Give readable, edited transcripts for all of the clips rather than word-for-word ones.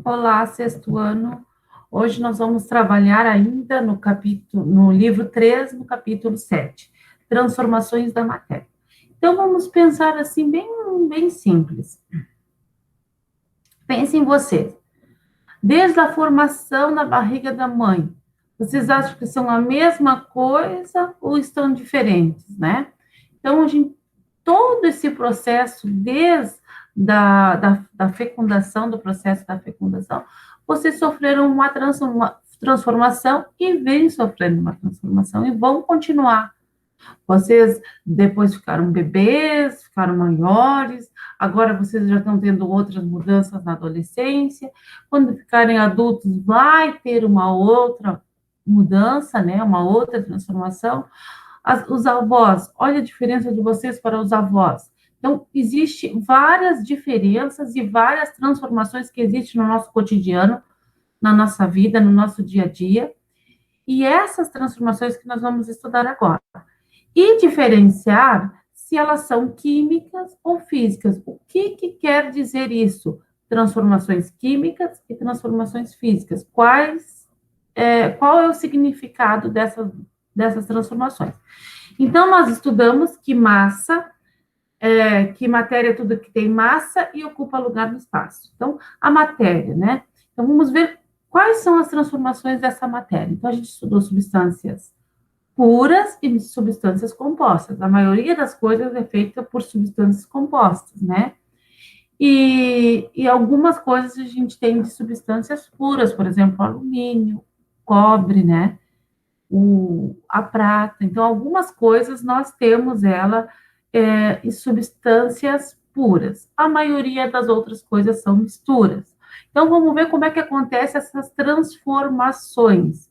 Olá, sexto ano. Hoje nós vamos trabalhar ainda no livro 3, no capítulo 7, Transformações da Matéria. Então, vamos pensar assim, bem simples. Pensem em vocês. Desde a formação na barriga da mãe, vocês acham que são a mesma coisa ou estão diferentes, né? Então, todo esse processo, desde da fecundação, do processo da fecundação, vocês sofreram uma transformação e vêm sofrendo uma transformação e vão continuar. Vocês depois ficaram bebês, ficaram maiores, agora vocês já estão tendo outras mudanças na adolescência. Quando ficarem adultos, vai ter uma outra mudança, né? Uma outra transformação. Os avós, olha a diferença de vocês para os avós. Então, existem várias diferenças e várias transformações que existem no nosso cotidiano, na nossa vida, no nosso dia a dia. E essas transformações que nós vamos estudar agora. E diferenciar se elas são químicas ou físicas. O que quer dizer isso? Transformações químicas e transformações físicas. Qual é o significado dessas transformações? Então, nós estudamos que que matéria é tudo que tem massa e ocupa lugar no espaço. Então, a matéria, né? Então, vamos ver quais são as transformações dessa matéria. Então, a gente estudou substâncias puras e substâncias compostas. A maioria das coisas é feita por substâncias compostas, né? E algumas coisas a gente tem de substâncias puras, por exemplo, alumínio, cobre, né? A prata. Então, algumas coisas nós temos em substâncias puras. A maioria das outras coisas são misturas. Então, vamos ver como é que acontece essas transformações.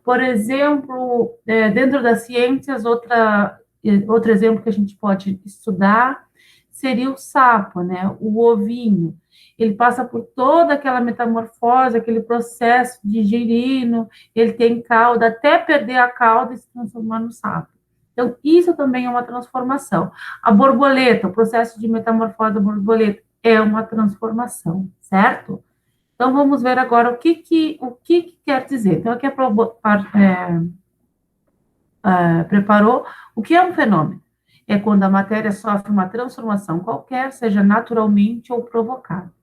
Por exemplo, dentro das ciências, outro exemplo que a gente pode estudar seria o sapo, né? O ovinho. Ele passa por toda aquela metamorfose, aquele processo digerino, ele tem cauda, até perder a cauda e se transformar no sapo. Então, isso também é uma transformação. A borboleta, o processo de metamorfose da borboleta é uma transformação, certo? Então, vamos ver agora o que quer dizer. Então, aqui preparou o que é um fenômeno. É quando a matéria sofre uma transformação qualquer, seja naturalmente ou provocada.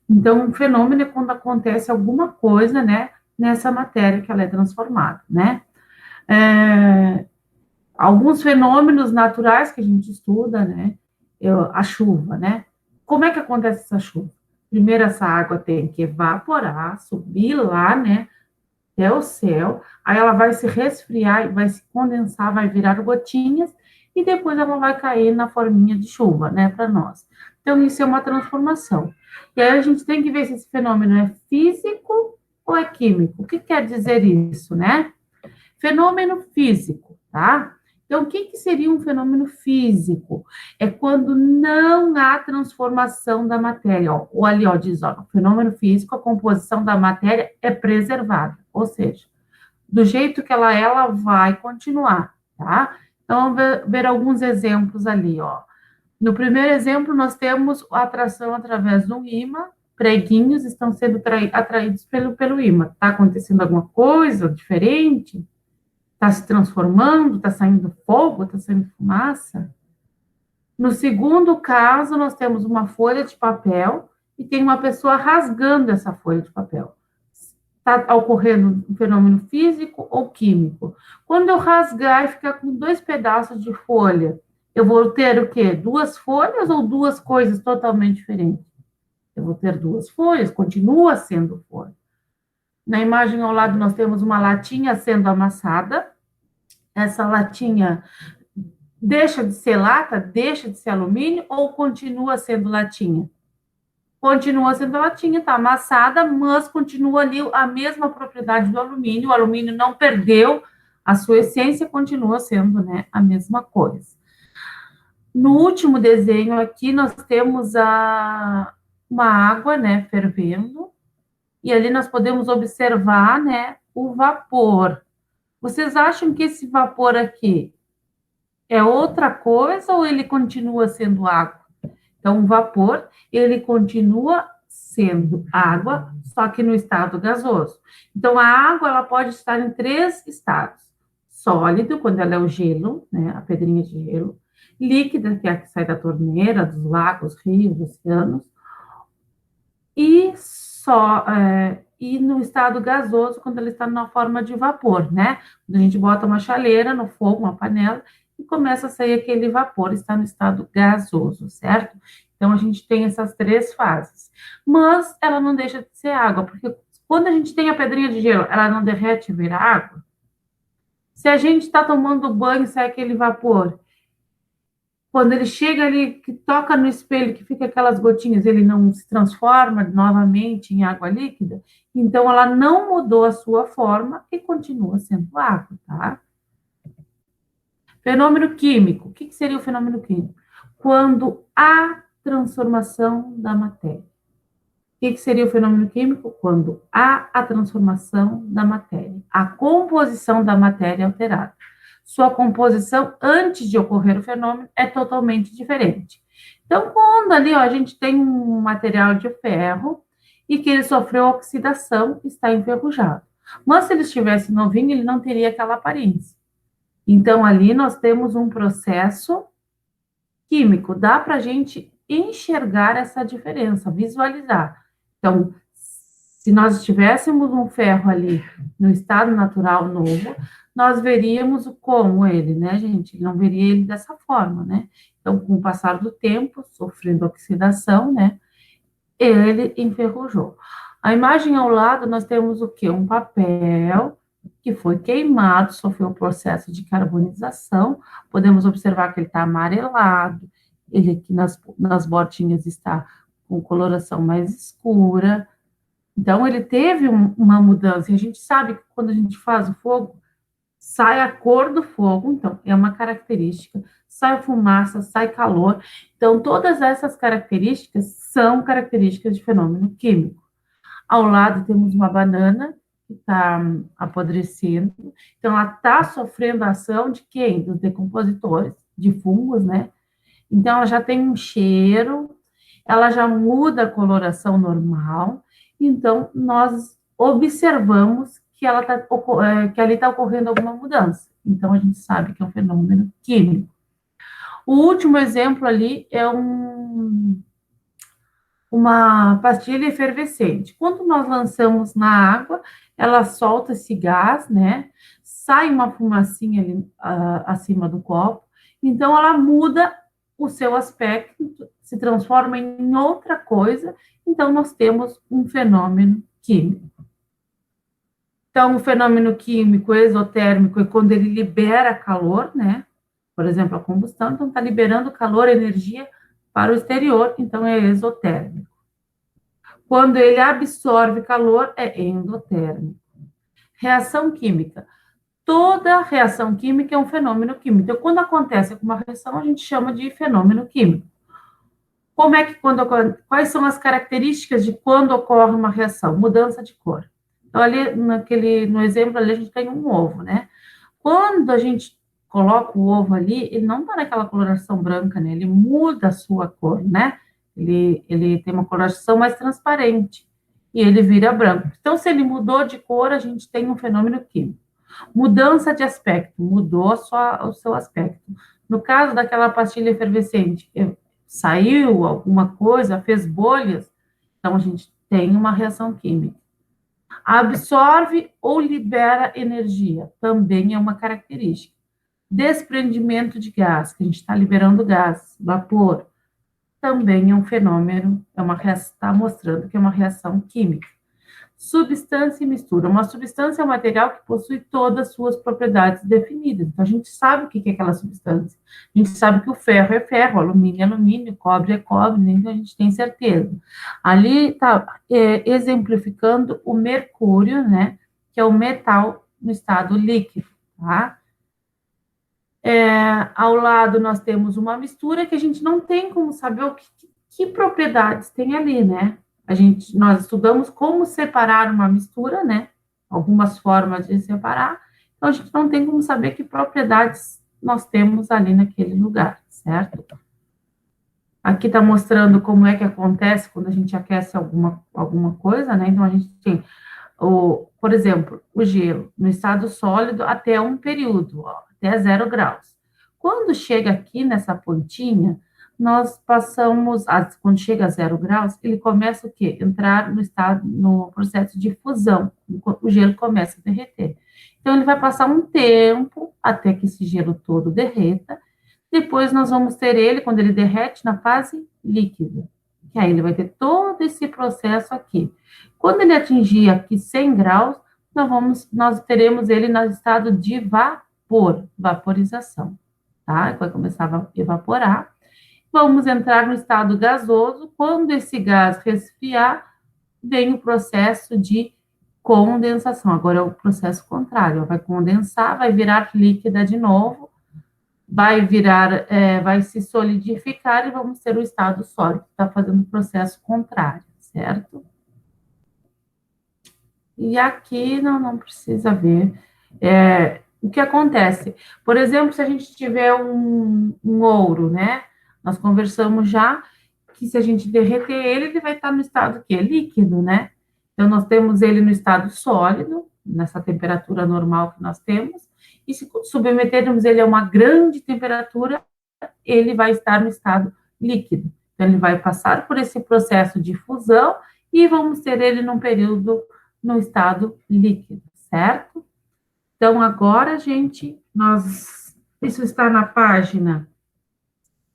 Então, um fenômeno é quando acontece alguma coisa, né, nessa matéria que ela é transformada, né? Alguns fenômenos naturais que a gente estuda, né? A chuva, né? Como é que acontece essa chuva? Primeiro, essa água tem que evaporar, subir lá, né, até o céu, aí ela vai se resfriar, vai se condensar, vai virar gotinhas, e depois ela vai cair na forminha de chuva, né, para nós. Então, isso é uma transformação. E aí a gente tem que ver se esse fenômeno é físico ou é químico. O que quer dizer isso, né? Fenômeno físico, tá? Então, o que seria um fenômeno físico? É quando não há transformação da matéria. Ou ali, diz, o fenômeno físico, a composição da matéria é preservada. Ou seja, do jeito que ela vai continuar, tá? Então, vamos ver alguns exemplos ali, ó. No primeiro exemplo, nós temos a atração através de um ímã, preguinhos estão sendo atraídos pelo ímã. Está acontecendo alguma coisa diferente? Está se transformando? Está saindo fogo? Está saindo fumaça? No segundo caso, nós temos uma folha de papel e tem uma pessoa rasgando essa folha de papel. Está ocorrendo um fenômeno físico ou químico? Quando eu rasgar e ficar com 2 pedaços de folha, eu vou ter o quê? 2 folhas ou 2 coisas totalmente diferentes? Eu vou ter 2 folhas, continua sendo folha. Na imagem ao lado, nós temos uma latinha sendo amassada. Essa latinha deixa de ser lata, deixa de ser alumínio ou continua sendo latinha? Continua sendo latinha, está amassada, mas continua ali a mesma propriedade do alumínio. O alumínio não perdeu a sua essência, continua sendo, né, a mesma coisa. No último desenho aqui, nós temos uma água, né, fervendo, e ali nós podemos observar, né, o vapor. Vocês acham que esse vapor aqui é outra coisa ou ele continua sendo água? Então, o vapor, ele continua sendo água, só que no estado gasoso. Então, a água ela pode estar em 3 estados: sólido, quando ela é o gelo, né, a pedrinha de gelo; líquida, que é a que sai da torneira, dos lagos, rios, oceanos; e e no estado gasoso, quando ela está na forma de vapor, né? Quando a gente bota uma chaleira no fogo, uma panela, e começa a sair aquele vapor, está no estado gasoso, certo? Então, a gente tem essas 3 fases. Mas ela não deixa de ser água, porque quando a gente tem a pedrinha de gelo, ela não derrete e vira água? Se a gente está tomando banho, sai aquele vapor. Quando ele chega ali, que toca no espelho, que fica aquelas gotinhas, ele não se transforma novamente em água líquida, então ela não mudou a sua forma e continua sendo água, tá? Fenômeno químico. O que seria o fenômeno químico? Quando há transformação da matéria. O que seria o fenômeno químico? Quando há a transformação da matéria. A composição da matéria é alterada. Sua composição, antes de ocorrer o fenômeno, é totalmente diferente. Então, quando ali, ó, a gente tem um material de ferro e que ele sofreu oxidação, está enferrujado. Mas se ele estivesse novinho, ele não teria aquela aparência. Então, ali nós temos um processo químico. Dá para a gente enxergar essa diferença, visualizar. Então, se nós tivéssemos um ferro ali no estado natural novo, nós veríamos como ele, né, gente? Não veria ele dessa forma, né? Então, com o passar do tempo, sofrendo oxidação, né, ele enferrujou. A imagem ao lado, nós temos o quê? Um papel que foi queimado, sofreu um processo de carbonização. Podemos observar que ele está amarelado, ele aqui nas bordinhas está com coloração mais escura. Então, ele teve uma mudança. E a gente sabe que quando a gente faz o fogo, sai a cor do fogo, então, é uma característica. Sai fumaça, sai calor. Então, todas essas características são características de fenômeno químico. Ao lado temos uma banana que está apodrecendo. Então, ela está sofrendo a ação de quem? Dos decompositores, de fungos, né? Então, ela já tem um cheiro, ela já muda a coloração normal. Então, nós observamos que que ali está ocorrendo alguma mudança. Então, a gente sabe que é um fenômeno químico. O último exemplo ali é uma pastilha efervescente. Quando nós lançamos na água, ela solta esse gás, né? Sai uma fumacinha ali acima do copo. Então, ela muda o seu aspecto, se transforma em outra coisa. Então, nós temos um fenômeno químico. Então, o fenômeno químico exotérmico é quando ele libera calor, né? Por exemplo, a combustão, então está liberando calor, energia para o exterior, então é exotérmico. Quando ele absorve calor, é endotérmico. Reação química. Toda reação química é um fenômeno químico. Então, quando acontece uma reação, a gente chama de fenômeno químico. Como é que quais são as características de quando ocorre uma reação? Mudança de cor. Então, ali no exemplo ali, a gente tem um ovo, né? Quando a gente coloca o ovo ali, ele não está naquela coloração branca, né? Ele muda a sua cor, né? Ele tem uma coloração mais transparente e ele vira branco. Então, se ele mudou de cor, a gente tem um fenômeno químico. Mudança de aspecto, mudou o seu aspecto. No caso daquela pastilha efervescente, saiu alguma coisa, fez bolhas, então a gente tem uma reação química. Absorve ou libera energia, também é uma característica. Desprendimento de gás, que a gente está liberando gás, vapor, também é um fenômeno, está mostrando que é uma reação química. Substância e mistura. Uma substância é um material que possui todas as suas propriedades definidas. Então, a gente sabe o que é aquela substância. A gente sabe que o ferro é ferro, alumínio é alumínio, cobre é cobre, né? Então a gente tem certeza. Ali está exemplificando o mercúrio, né? Que é o metal no estado líquido, tá? Ao lado nós temos uma mistura que a gente não tem como saber que propriedades tem ali, né? Nós estudamos como separar uma mistura, né? Algumas formas de separar, então a gente não tem como saber que propriedades nós temos ali naquele lugar, certo? Aqui está mostrando como é que acontece quando a gente aquece alguma coisa, né? Então, a gente tem, por exemplo, o gelo no estado sólido até um período, ó, até 0 graus. Quando chega aqui nessa pontinha, nós passamos, quando chega a 0 graus, ele começa o quê? Entrar no processo de fusão, o gelo começa a derreter. Então, ele vai passar um tempo até que esse gelo todo derreta. Depois nós vamos ter ele, quando ele derrete, na fase líquida. Que aí ele vai ter todo esse processo aqui. Quando ele atingir aqui 100 graus, nós teremos ele no estado de vaporização, tá? Vai começar a evaporar. Vamos entrar no estado gasoso. Quando esse gás resfriar, vem o processo de condensação. Agora é o processo contrário, vai condensar, vai virar líquida de novo, vai se solidificar e vamos ter o estado sólido, que está fazendo o processo contrário, certo? E aqui não precisa ver. O que acontece? Por exemplo, se a gente tiver um ouro, né? Nós conversamos já que se a gente derreter ele vai estar no estado que é líquido, né? Então, nós temos ele no estado sólido, nessa temperatura normal que nós temos, e se submetermos ele a uma grande temperatura, ele vai estar no estado líquido. Então, ele vai passar por esse processo de fusão e vamos ter ele num período no estado líquido, certo? Então, agora, gente, isso está na página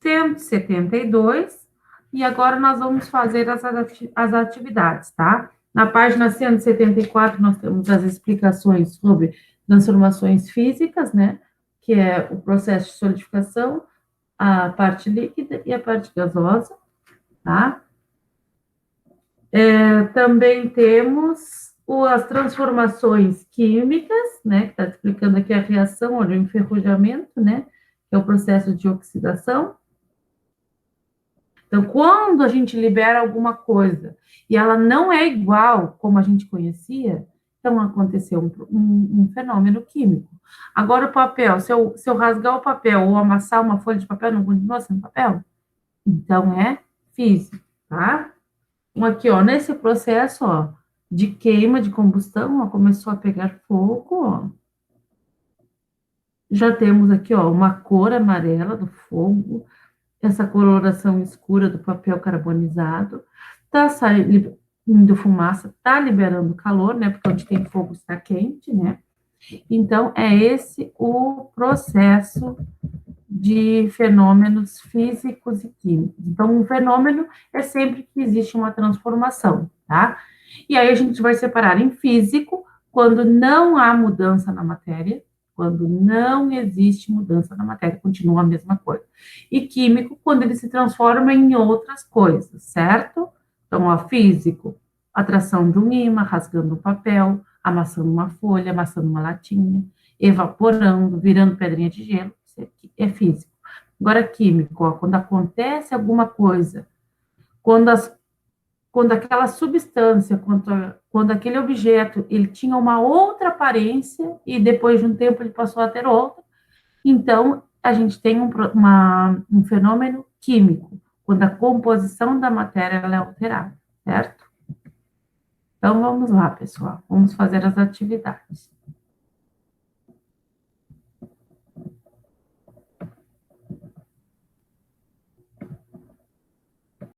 172, e agora nós vamos fazer as atividades, tá? Na página 174, nós temos as explicações sobre transformações físicas, né? Que é o processo de solidificação, a parte líquida e a parte gasosa, tá? Também temos as transformações químicas, né? Que está explicando aqui a reação ou o enferrujamento, né? Que é o processo de oxidação. Então, quando a gente libera alguma coisa e ela não é igual como a gente conhecia, então aconteceu um fenômeno químico. Agora, o papel, se eu rasgar o papel ou amassar uma folha de papel, não continua sendo papel? Então, é físico, tá? Aqui, ó, nesse processo, ó, de queima, de combustão, ó, começou a pegar fogo, ó. Já temos aqui, ó, uma cor amarela do fogo, essa coloração escura do papel carbonizado, tá saindo fumaça, tá liberando calor, né? Porque onde tem fogo está quente, né? Então, é esse o processo de fenômenos físicos e químicos. Então, um fenômeno é sempre que existe uma transformação, tá? E aí a gente vai separar em físico, quando não há mudança na matéria, quando não existe mudança na matéria, continua a mesma coisa. E químico, quando ele se transforma em outras coisas, certo? Então, ó, físico, atração de um ímã, rasgando um papel, amassando uma folha, amassando uma latinha, evaporando, virando pedrinha de gelo, isso aqui é físico. Agora, químico, ó, quando acontece alguma coisa, quando aquela substância, quando aquele objeto, ele tinha uma outra aparência e depois de um tempo ele passou a ter outra, então a gente tem um fenômeno químico, quando a composição da matéria ela é alterada, certo? Então vamos lá, pessoal, vamos fazer as atividades.